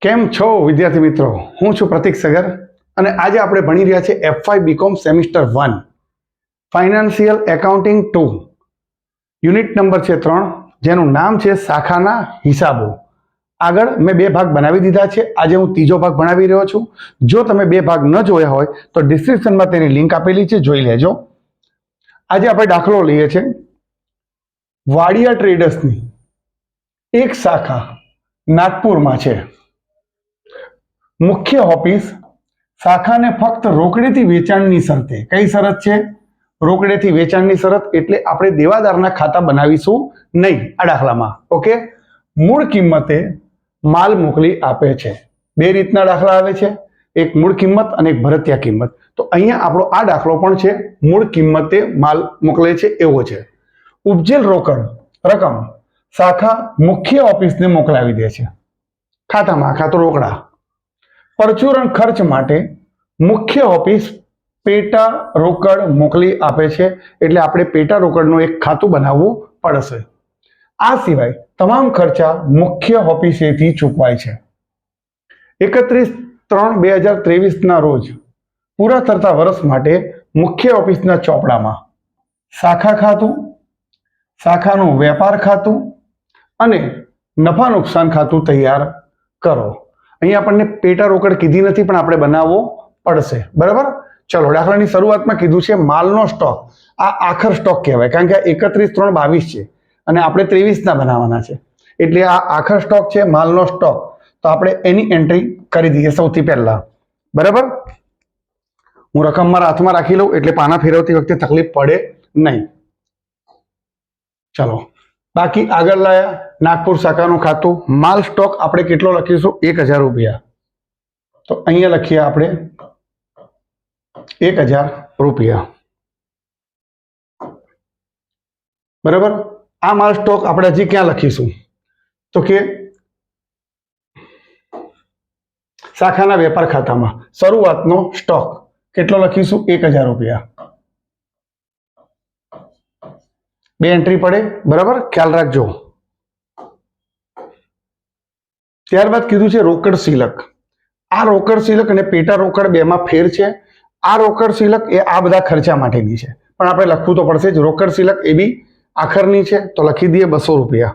કેમ છો વિદ્યાર્થી મિત્રો? હું છું પ્રતીક સગર અને આજે આપણે ભણી રહ્યા છીએ F5 BCom semester 1 financial accounting 2 unit number છે 3 જેનું નામ છે શાખાના હિસાબો. આગળ મેં બે ભાગ બનાવી દીધા છે. આજે હું ત્રીજો ભાગ ભણાવી રહ્યો છું. જો તમે બે ભાગ ન જોયા હોય તો ડિસ્ક્રિપ્શનમાં તેની લિંક આપેલી છે, જોઈ લેજો. આજે આપણે દાખલો લઈએ છીએ વાડિયા ટ્રેડર્સની એક શાખા નાગપુરમાં છે. મુખ્ય ઓફિસ શાખાને ફક્ત રોકડેથી વેચાણની શરતે. કઈ શરત છે? રોકડેથી વેચાણની શરત. એટલે આપણે દેવાદારના ખાતા બનાવીશું નહીં આ દાખલામાં. ઓકે, મૂળ કિંમતે માલ મોકલી આપે છે. બે રીતના દાખલા આવે છે, એક મૂળ કિંમત અને એક ભરતિયા કિંમત. તો અહીંયા આપણો આ દાખલો પણ છે, મૂળ કિંમતે માલ મોકલે છે એવો છે. ઉપજેલ રોકડ રકમ શાખા મુખ્ય ઓફિસને મોકલાવી દે છે ખાતામાં, ખાતો રોકડા. પરચુરણ ખર્ચ માટે મુખ્ય ઓફિસ પેટા રોકડ મોકલી આપે છે. એટલે આપણે પેટા રોકડનું એક ખાતું બનાવવું પડશે. આ સિવાય તમામ ખર્ચા મુખ્ય ઓફિસેથી ચૂકવાય છે. 31/3/2023 ના રોજ પૂરા થતા વર્ષ માટે મુખ્ય ઓફિસના ચોપડામાં શાખા ખાતું, શાખાનું વેપાર ખાતું અને નફા નુકસાન ખાતું તૈયાર કરો. અહીં આપણને પેટા રોકડ કીધી નથી, પણ આપણે બનાવવો પડશે. બરાબર? ચલો, દાખલાની શરૂઆતમાં કીધું છે માલનો સ્ટોક. આ આખર સ્ટોક કહેવાય, કારણ કે 31/3/22 છે અને આપણે 23 ના બનાવવાના છે. એટલે આ આખર સ્ટોક છે, માલનો સ્ટોક. તો આપણે એની એન્ટ્રી કરી દઈએ સૌથી પહેલા. બરાબર? હું રકમ મારા હાથમાં રાખી લઉં એટલે પાના ફેરવતી વખતે તકલીફ પડે નહીં. ચલો, બાકી આગળ લાયા નાગપુર શાખાનું ખાતું. માલ સ્ટોક આપણે કેટલો લખીશું? 1000 રૂપિયા. તો અહીંયા લખીએ આપણે 1000 રૂપિયા. બરાબર? આ માલ સ્ટોક આપણે હજી ક્યાં લખીશું? તો કે શાખાના વેપાર ખાતામાં શરૂઆતનો સ્ટોક કેટલો લખીશું? 1000 રૂપિયા. બે એન્ટ્રી પડે. બરાબર? ખ્યાલ રાખજો. ત્યારબાદ કીધું છે રોકડ શિલક. આ રોકડ શિલક અને પેટા રોકડ બેમાં ફેર છે. આ રોકડ શિલક એ આ બધા ખર્ચા માટેની છે, પણ આપણે લખવું તો પડશે જ. રોકડ શિલક એ બી આખરની છે, તો લખી દઈએ 200 રૂપિયા.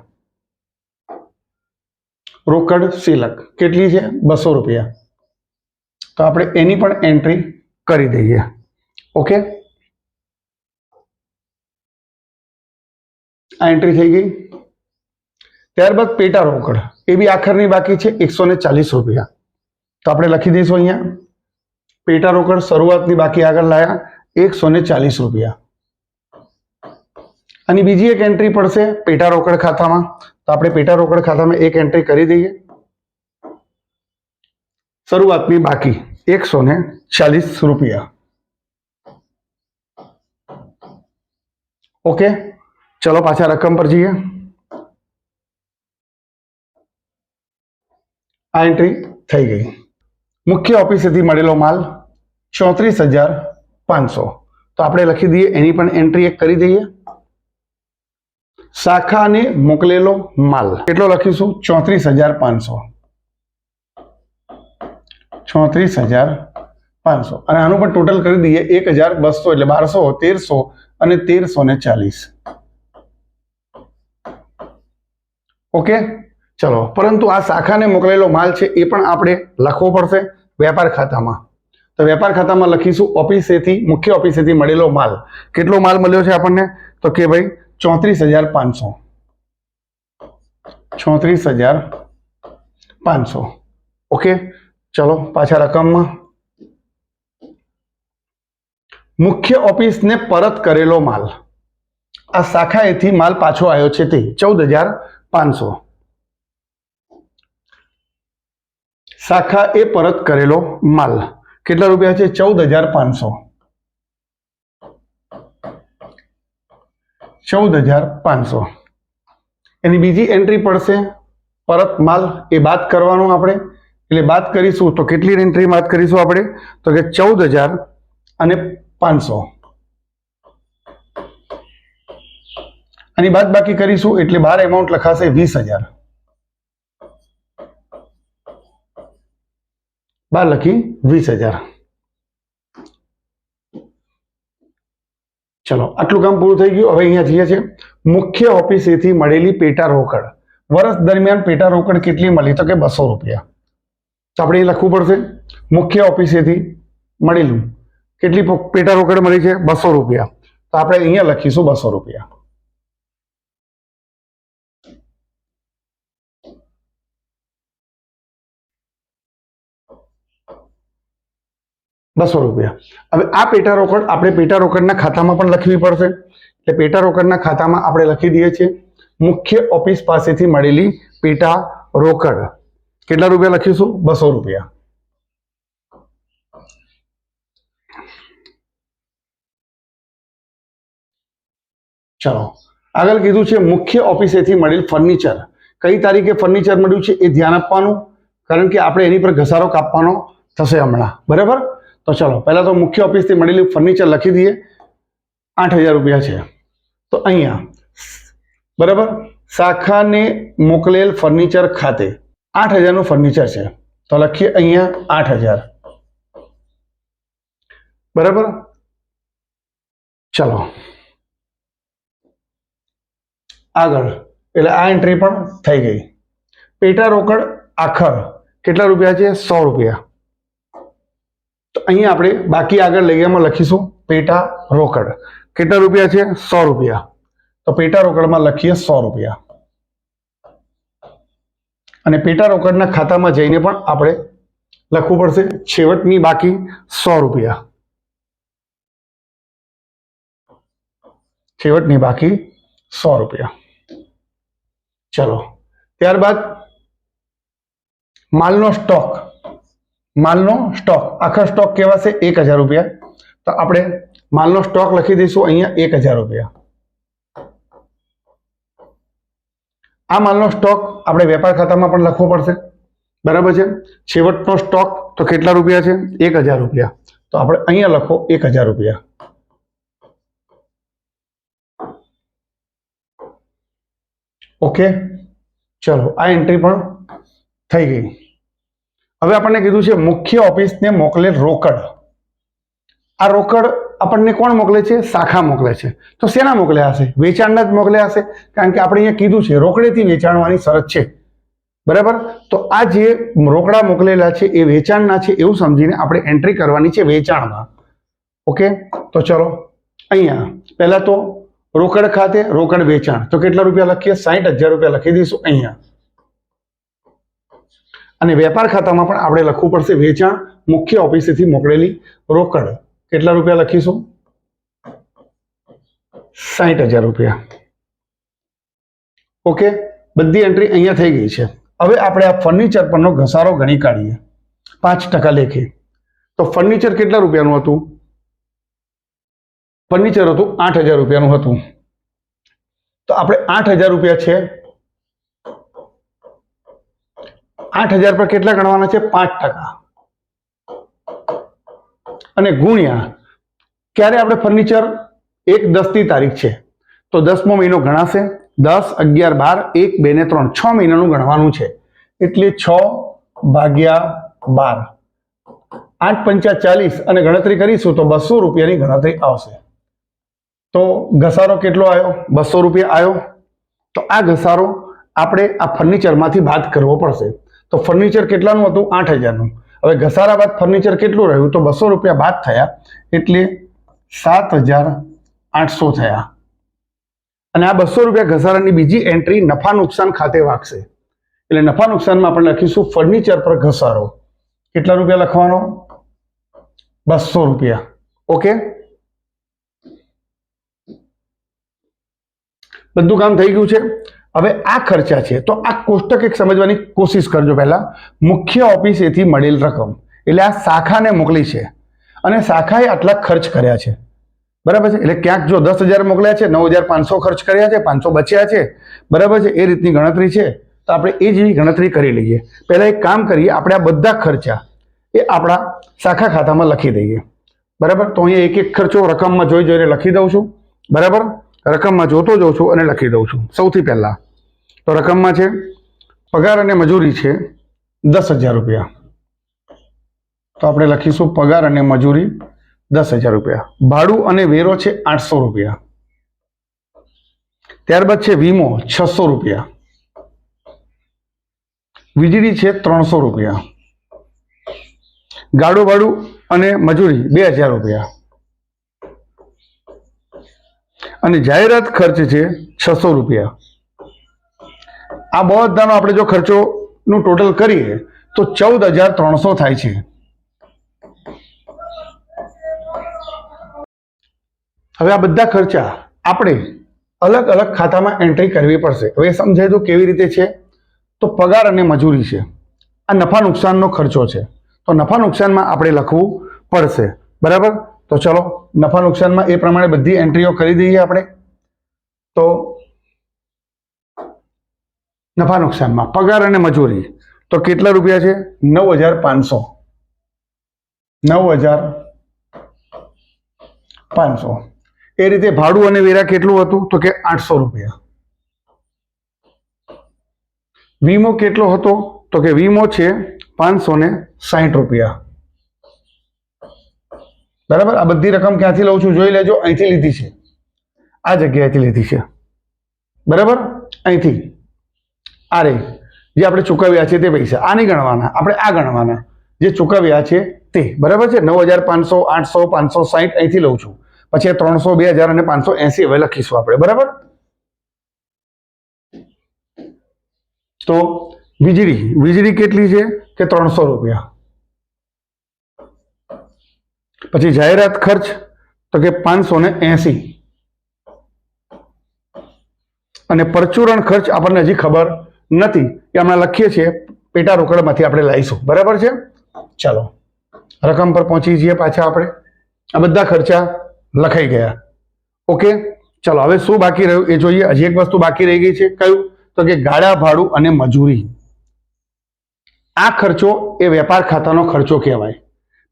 રોકડ શિલક કેટલી છે? 200 રૂપિયા. તો આપણે એની પણ એન્ટ્રી કરી દઈએ. ઓકે, આ એન્ટ્રી થઈ ગઈ. ત્યારબાદ પેટા રોકડ એ બી આખરની બાકી છે, 140 રૂપિયા. તો આપણે લખી દઈશું અહીંયા પેટા રોકડ શરૂઆતની બાકી આગળ લાયા 140 રૂપિયા. અને બીજી એક એન્ટ્રી પડશે પેટા રોકડ ખાતામાં. તો આપણે પેટા રોકડ ખાતામાં એક એન્ટ્રી કરી દઈએ. શરૂઆતની બાકી 140 રૂપિયા. ઓકે, ચલો પાછા રકમ પર જઈએ. આ એન્ટ્રી થઈ ગઈ. મુખ્ય ઓફિસેથી મળેલો માલ 34,500. તો આપણે લખી દઈએ એની પણ એન્ટ્રી એક કરી દઈએ. શાખાને મોકલેલો માલ કેટલો લખીશું? 34,500. 34,500 અને આનું પણ ટોટલ કરી દઈએ 1,200 એટલે 1200, 1300 અને 1340. ઓકે, ચલો. પરંતુ આ શાખાને મોકલેલો માલ છે એ પણ આપણે લખવો પડશે વેપાર ખાતામાં. તો વેપાર ખાતામાં લખીશું ઓફિસેથી, મુખ્ય ઓફિસેથી મળેલો માલ. કેટલો માલ મળ્યો છે આપણને? તો કે ભાઈ 34,500. 34,500. ઓકે, ચલો પાછા રકમમાં. મુખ્ય ઓફિસને પરત કરેલો માલ. આ શાખાએથી માલ પાછો આવ્યો છે તે 14,500. શાખા એ પરત કરેલો માલ કેટલા રૂપિયા છે? 14,500. 14,500. એની બીજી એન્ટ્રી પડશે પરત માલ, એ બાદ કરવાનું આપણે. એટલે બાદ કરીશું તો કેટલી એન્ટ્રી બાદ કરીશું આપણે? તો કે 14,500. અને બાદ બાકી કરીશું એટલે બહાર એમાઉન્ટ લખાશે 20,000. 12 લખી 20,000. ચલો આટલું કામ પૂરું થઈ ગયું. હવે અહીંયા જઈએ છે મુખ્ય ઓફિસેથી મળેલી પેટા રોકડ. વર્ષ દરમિયાન પેટા રોકડ કેટલી મળી? તો કે 200 રૂપિયા. તો આપણે એ લખવું પડશે મુખ્ય ઓફિસેથી મળેલું કેટલી પેટા રોકડ મળી છે? 200 રૂપિયા. તો આપણે અહીંયા લખીશું 200 રૂપિયા. ₹200. હવે આ પેટા રોકડ આપણે પેટા રોકડના ખાતામાં પણ લખવી પડશે. એટલે પેટા રોકડના ખાતામાં આપણે લખી દઈએ છીએ મુખ્ય ઓફિસ પાસેથી મળેલી પેટા રોકડ. કેટલા રૂપિયા લખીશું? 200 રૂપિયા. ચલો આગળ કીધું છે મુખ્ય ઓફિસેથી મળેલ ફર્નિચર. કઈ તારીખે ફર્નિચર મળ્યું છે એ ધ્યાન આપવાનું, કારણ કે આપણે એની પર ઘસારો કાપવાનો થશે હમણાં. બરાબર? તો ચલો પહેલા તો મુખ્ય ઓફિસથી મળેલું ફર્નિચર લખી દઈએ. 8,000 રૂપિયા છે. તો અહીંયા બરાબર શાખાને મોકલેલ ફર્નિચર ખાતે 8,000 નું ફર્નિચર છે. તો લખીએ અહીંયા 8,000. બરાબર? ચલો આગળ એટલે આ એન્ટ્રી પણ થઈ ગઈ. પેટા રોકડ આખર કેટલા રૂપિયા છે? 100 રૂપિયા. તો અહીંયા આપણે બાકી આગળ લઈયામાં લખીશું પેટા રોકડ કેટલા રૂપિયા છે? 100 રૂપિયા. તો પેટા રોકડમાં લખીએ 100 રૂપિયા. અને પેટા રોકડના ખાતામાં જઈને પણ આપણે લખવું પડશે છેવટની બાકી 100 રૂપિયા. છેવટની બાકી 100 રૂપિયા. ચલો ત્યારબાદ માલનો સ્ટોક. માલનો સ્ટોક આખા સ્ટોક કહેવાશે 1,000 રૂપિયા. તો આપણે માલનો સ્ટોક લખી દઈશું અહીંયા 1,000 રૂપિયા. આ માલનો સ્ટોક આપણે વેપાર ખાતામાં પણ લખવો પડશે. બરાબર છે? છેવટનો સ્ટોક તો કેટલા રૂપિયા છે? 1,000 રૂપિયા. તો આપણે અહીંયા લખો 1,000 રૂપિયા. ઓકે ચલો આ એન્ટ્રી પણ થઈ ગઈ. હવે આપણને કીધું છે મુખ્ય ઓફિસને મોકલેલ રોકડ. આ રોકડ આપણને કોણ મોકલે છે? શાખા મોકલે છે. તો શેના મોકલ્યા હશે? વેચાણના જ મોકલ્યા હશે, કારણ કે આપણે અહીંયા કીધું છે રોકડેથી વેચાણવાની શરત છે. બરાબર? તો આ જે રોકડા મોકલેલા છે એ વેચાણના છે એવું સમજીને આપણે એન્ટ્રી કરવાની છે વેચાણમાં. ઓકે તો ચલો અહીંયા પહેલા તો રોકડ ખાતે રોકડ વેચાણ તો કેટલા રૂપિયા લખીએ? 60,000 રૂપિયા લખી દઈશું અહીંયા. અને વેપાર ખાતામાં પણ આપણે લખવું પડશે વેચાણ મુખ્ય ઓફિસેથી મોકલેલી રોકડ. કેટલા રૂપિયા લખીશું? 60,000 રૂપિયા. ઓકે બધી એન્ટ્રી અહીંયા થઈ ગઈ છે. હવે આપણે આ ફર્નિચર પરનો ઘસારો ગણી કાઢીએ 5% લેખે. તો ફર્નિચર કેટલા રૂપિયાનું હતું? ફર્નિચર હતું 8,000 રૂપિયાનું હતું. તો આપણે 8,000 રૂપિયા છે 8,000 પર કેટલા ગણવાના છે? 5%. અને ગુણ્યા ક્યારે આપણે ફર્નિચર 1/10 તારીખ છે તો 10મો મહિનો ગણાશે. 10, 11, 12, 1, 2 ને 3 6 મહિનાનું ગણવાનું છે. એટલે 6/12 8×5 = 40 અને ગણતરી કરીશું તો 200 રૂપિયાની ગણતરી આવશે. તો ઘસારો કેટલો આવ્યો? 200 રૂપિયા આવ્યો. તો આ ઘસારો આપણે આ ફર્નિચરમાંથી બાદ કરવો પડશે. તો ફર્નિચર કેટલાનું હતું? 8,000નું. હવે ઘસારા બાદ ફર્નિચર કેટલું રહ્યું? તો 200 રૂપિયા બાદ થયા એટલે 7,800 થયા. અને આ 200 રૂપિયા ઘસારાની બીજી એન્ટ્રી નફા નુકસાન ખાતે વાગશે. એટલે નફા નુકસાનમાં આપણે લખીશું ફર્નિચર પર ઘસારો. કેટલા રૂપિયા લખવાનો? 200 રૂપિયા. ઓકે બધું કામ થઈ ગયું છે. હવે આ ખર્ચા છે તો આ કોષ્ટક એક સમજવાની કોશિશ કરજો. પહેલા મુખ્ય ઓફિસેથી મળેલ રકમ એટલે આ શાખાને મોકલી છે અને શાખાએ આટલા ખર્ચ કર્યા છે. બરાબર છે? એટલે ક્યાંક જો 10,000 મોકલ્યા છે, 9,500 ખર્ચ કર્યા છે, 500 બચ્યા છે. બરાબર છે? એ રીતની ગણતરી છે. તો આપણે એ જેવી ગણતરી કરી લઈએ. પહેલા એક કામ કરીએ, આપણે આ બધા ખર્ચા એ આપણા શાખા ખાતામાં લખી દઈએ. બરાબર? તો અહીંયા એક એક ખર્ચો રકમમાં જોઈને લખી દઉં છું. બરાબર? રકમમાં જોતો જાઉં છું અને લખી દઉં છું. સૌથી પહેલા તો રકમમાં છે પગાર અને મજૂરી છે 10,000 રૂપિયા. તો આપણે લખીશું પગાર અને મજૂરી 10,000 રૂપિયા. ભાડું અને વેરો છે 800 રૂપિયા. ત્યારબાદ છે વીમો 600 રૂપિયા. વીજળી છે 300 રૂપિયા. ગાડું ભાડું અને મજૂરી 2,000 રૂપિયા. અને જાહેરાત ખર્ચ છે 600 રૂપિયા. આ બધાનો આપણે જો ખર્ચોનું ટોટલ કરીએ તો 14,300 થાય છે. હવે આ બધા ખર્ચા આપણે અલગ અલગ ખાતામાં એન્ટ્રી કરવી પડશે. હવે સમજાય તો કેવી રીતે છે? તો પગાર અને મજૂરી છે, આ નફા નુકસાનનો ખર્ચો છે, તો નફા નુકસાનમાં આપણે લખવું પડશે. બરાબર? તો ચલો નફા નુકસાનમાં એ પ્રમાણે બધી એન્ટ્રીઓ કરી દઈએ આપણે. તો નફા નુકસાનમાં પગાર અને મજૂરી તો કેટલા રૂપિયા છે? 9,500. 9,500. એ રીતે ભાડું અને વેરા કેટલું હતું? તો કે 800 રૂપિયા. વીમો કેટલો હતો? તો કે વીમો છે 560 રૂપિયા. બરાબર? આ બધી રકમ ક્યાંથી લઉં છું જોઈ લેજો. અહીંથી લીધી છે, આ જગ્યાએથી લીધી છે. બરાબર? અહીંથી આ રે જે આપણે ચૂકવ્યા છે તે પૈસા આ નહીં ગણવાના, આપણે આ ગણવાના જે ચૂકવ્યા છે તે. બરાબર છે? 9,500, 800, 560 અહીંથી લઉં છું. પછી 300, 2,000 અને 580 હવે લખીશું આપણે. બરાબર? તો વીજળી કેટલી છે? કે 300 રૂપિયા. પછી જાહેરાત ખર્ચ તો કે 580. અને પરચુરણ ખર્ચ આપણને હજી ખબર નથી, એ હમણાં લખીએ છીએ, પેટા રોકડમાંથી આપણે લાવીશું. બરાબર છે? ચાલો રકમ પર પહોંચી જઈએ પાછા આપણે. આ બધા ખર્ચા લખાઈ ગયા. ઓકે, ચલો હવે શું બાકી રહ્યું એ જોઈએ. હજી એક વસ્તુ બાકી રહી ગઈ છે. કયું? તો કે ગાડા ભાડું અને મજૂરી. આ ખર્ચો એ વેપાર ખાતાનો ખર્ચો કહેવાય.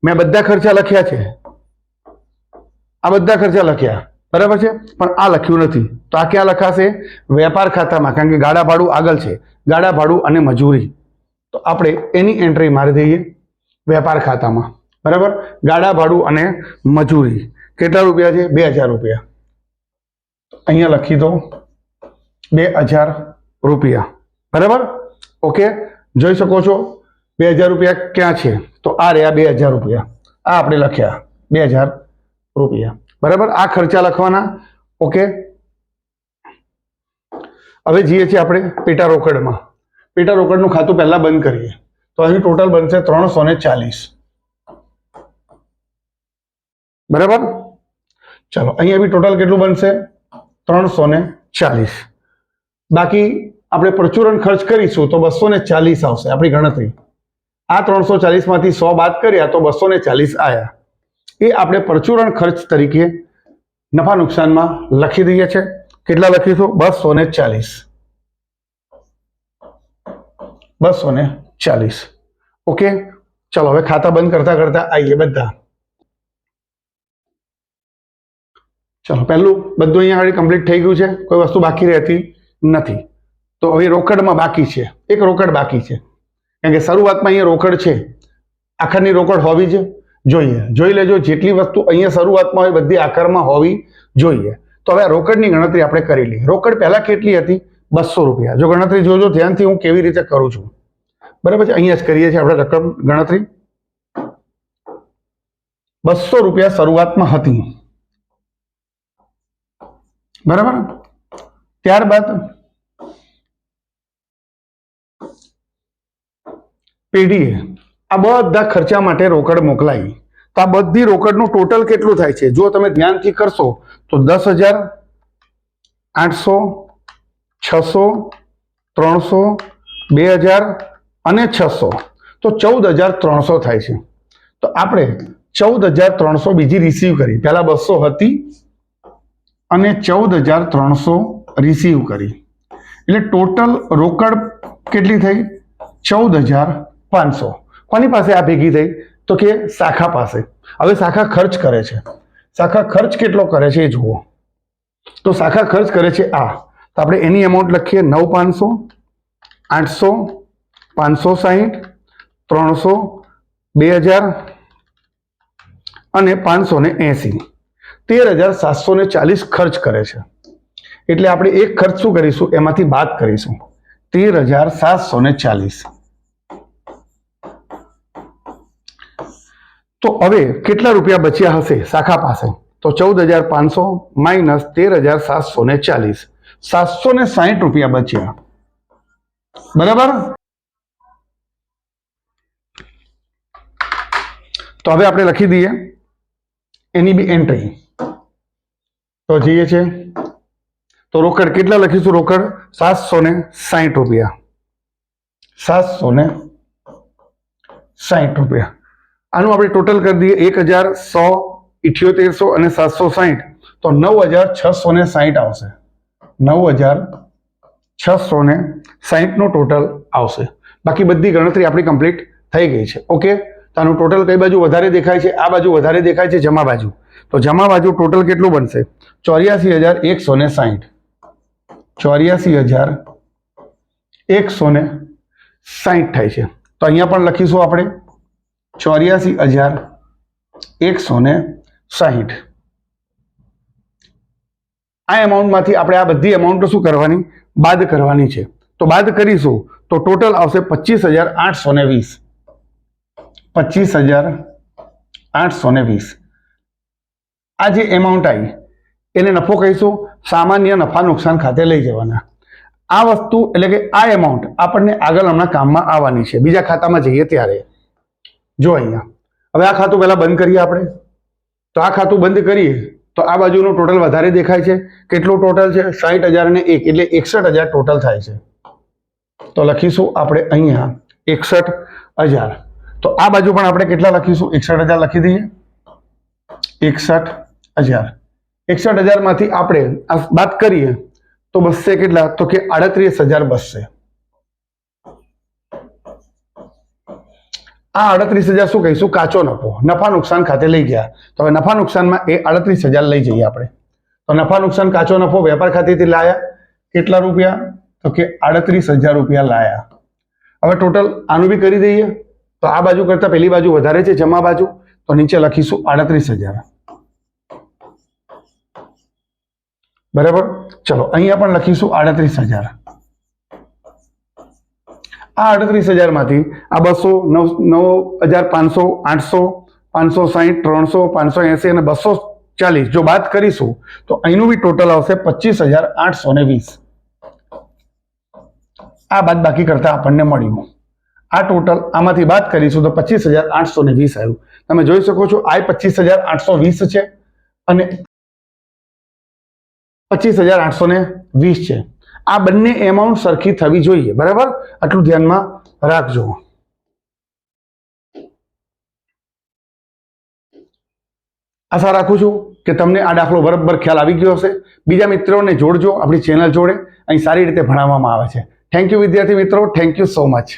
મેં બધા ખર્ચા લખ્યા છે, આ બધા ખર્ચા લખ્યા. બરાબર છે? પણ આ લખ્યું નથી. તો આ ક્યાં લખાશે? વેપાર ખાતામાં, કારણ કે ગાડા ભાડું આગળ છે. ગાડા ભાડું અને મજૂરી, તો આપણે એની એન્ટ્રી મારી દઈએ વેપાર ખાતામાં. બરાબર? ગાડા ભાડું અને મજૂરી કેટલા રૂપિયા છે? 2,000 રૂપિયા. અહીંયા લખી દો 2,000 રૂપિયા. બરાબર? ઓકે, જોઈ શકો છો 2,000 રૂપિયા ક્યાં છે? તો આ રહ્યા 2,000 રૂપિયા. આ આપણે લખ્યા 2,000 રૂપિયા. બરાબર? આ ખર્ચા લખવાના. ઓકે, હવે જઈએ છીએ આપણે પેટા રોકડમાં. પેટા રોકડનું ખાતું પહેલા બંધ કરીએ તો અહીં ટોટલ બનશે 340. બરાબર? ચલો અહીંયા બી ટોટલ કેટલું બનશે? 340. બાકી આપણે પરચુરણ ખર્ચ કરીશું તો 240 આવશે આપણી ગણતરી. આ 340 માંથી 100 બાદ કર્યા તો 240 આયા. એ આપણે પરચુરણ ખર્ચ તરીકે નફા નુકસાનમાં લખી દઈએ છે. કેટલા લખીશું? 240. 240. ઓકે, ચલો હવે ખાતા બંધ કરતા કરતા આવીએ બધા. ચલો પહેલું બધું અહીંયા આગળ કમ્પ્લીટ થઈ ગયું છે, કોઈ વસ્તુ બાકી રહેતી નથી. તો હવે રોકડમાં બાકી છે, એક રોકડ બાકી છે, કારણ કે શરૂઆતમાં અહીંયા રોકડ છે. આખરની રોકડ હોવી જ જોઈએ. જોઈ લેજો જેટલી વસ્તુ અહીંયા શરૂઆતમાં હોય બધી આકારમાં હોવી જોઈએ. તો હવે રોકડની ગણતરી આપણે કરી લઈએ. રોકડ પહેલા કેટલી હતી? 200 રૂપિયા. જો ગણતરી જોજો ધ્યાનથી હું કેવી રીતે કરું છું. બરાબર છે? અહીંયા જ કરીએ છીએ આપણે રકમ ગણતરી. 200 રૂપિયા શરૂઆતમાં હતી. બરાબર? ત્યારબાદ પેઢીએ આ બધા ખર્ચા માટે રોકડ મોકલાઈ. તો આ બધી રોકડનું ટોટલ કેટલું થાય છે? જો તમે ધ્યાનથી કરશો તો 10,000, 800, 600, 300, 2,000 અને 600, તો 14,300 થાય છે. તો આપણે 14,300 બીજી રિસીવ કરી. પહેલા 200 હતી અને 14,300 રિસીવ કરી. એટલે ટોટલ રોકડ કેટલી થઈ? 14,500. કોની પાસે આ ભેગી થઈ? તો કે શાખા પાસે. હવે શાખા ખર્ચ કરે છે. શાખા ખર્ચ કેટલો કરે છે એ જુઓ. તો શાખા ખર્ચ કરે છે આ. તો આપણે એની અમાઉન્ટ લખીએ 9,500, 800, 560, 300, 2,000 અને 580 13,740 ખર્ચ કરે છે. એટલે આપણે એક ખર્ચ શું કરીશું, એમાંથી બાદ કરીશું 13,740. તો હવે કેટલા રૂપિયા બચ્યા હશે શાખા પાસે? તો 14,500 માઇનસ 13,740, 760 રૂપિયા બચ્યા. બરાબર. તો હવે આપણે લખી દઈએ એની બી એન્ટ્રી. તો જઈએ છે તો રોકડ કેટલા લખીશું? રોકડ 760 રૂપિયા, 760 રૂપિયા. આનું આપણે ટોટલ કરી દઈએ 1,100, 7800 અને 760, તો 9,660 આવશે. 9,660 નું ટોટલ આવશે. બાકી બધી ગણતરી આપણી કમ્પ્લીટ થઈ ગઈ છે. ઓકે. તો આનું ટોટલ કઈ બાજુ વધારે દેખાય છે? આ બાજુ વધારે દેખાય છે, જમા બાજુ. તો જમા બાજુ ટોટલ કેટલું બનશે? 84,160. 84,160 થાય છે. તો અહીંયા પણ લખીશું આપણે 84,160. આ એમાઉન્ટમાંથી આપણે આ બધી એમાઉન્ટ શું કરવાની? બાદ કરવાની છે. તો બાદ કરીશું તો ટોટલ આવશે 25,820. 25,820. આ જે એમાઉન્ટ આવી એને નફો કહીશું, સામાન્ય નફા નુકસાન ખાતે લઈ જવાના. આ વસ્તુ એટલે કે આ એમાઉન્ટ આપણને આગળ હમણાં કામમાં આવવાની છે, બીજા ખાતામાં જઈએ ત્યારે. જો અહીંયા હવે આ ખાતું પહેલા બંધ કરીએ આપણે. તો આ ખાતું બંધ કરીએ તો આ બાજુનું ટોટલ વધારે દેખાય છે. કેટલું ટોટલ છે? 60,001, એટલે 61,000 ટોટલ થાય છે. તો લખીશું આપણે અહીંયા 61,000. તો આ બાજુ પણ આપણે કેટલા લખીશું? 61,000 લખી દઈએ. 61,000. 61,000 માંથી આપણે આ બાદ કરીએ તો બસશે કેટલા? તો કે 38,000 બસશે. આ 38,000 શું કહીશું? કાચો નફો, નફા નુકસાન ખાતે લઈ ગયા. તો હવે નફા નુકસાનમાં એ 38,000 લઈ જઈએ આપણે. તો નફા નુકસાન કાચો નફો વેપાર ખાતેથી લાયા કેટલા રૂપિયા? તો કે 38,000 રૂપિયા લાયા. હવે ટોટલ આનું બી કરી દઈએ. તો આ બાજુ કરતા પેલી બાજુ વધારે છે, જમા બાજુ. તો નીચે લખીશું 38,000. બરાબર. ચલો અહીંયા પણ લખીશું 38,000. આ 38,000 માંથી આ 200, 9,500, 800, 560, 300, 580 અને 240 જો બાદ કરીશું તો અહીંનું બી ટોટલ આવશે 25,820. આ બાદ બાકી કરતા આપણને મળ્યું. આ ટોટલ આમાંથી બાદ કરીશું તો 25,820 આવ્યું. તમે જોઈ શકો છો આ 25,820 છે અને 25,820 છે. આ બંને એમાઉન્ટ સરખી થવી જોઈએ. બરાબર. આટલું ધ્યાનમાં રાખજો. આશા રાખું છું કે તમને આ દાખલો બરાબર ખ્યાલ આવી ગયો હશે. બીજા મિત્રોને જોડજો આપણી ચેનલ જોડે. અહીં સારી રીતે ભણાવવામાં આવે છે. થેન્ક યુ વિદ્યાર્થી મિત્રો. Thank you so much.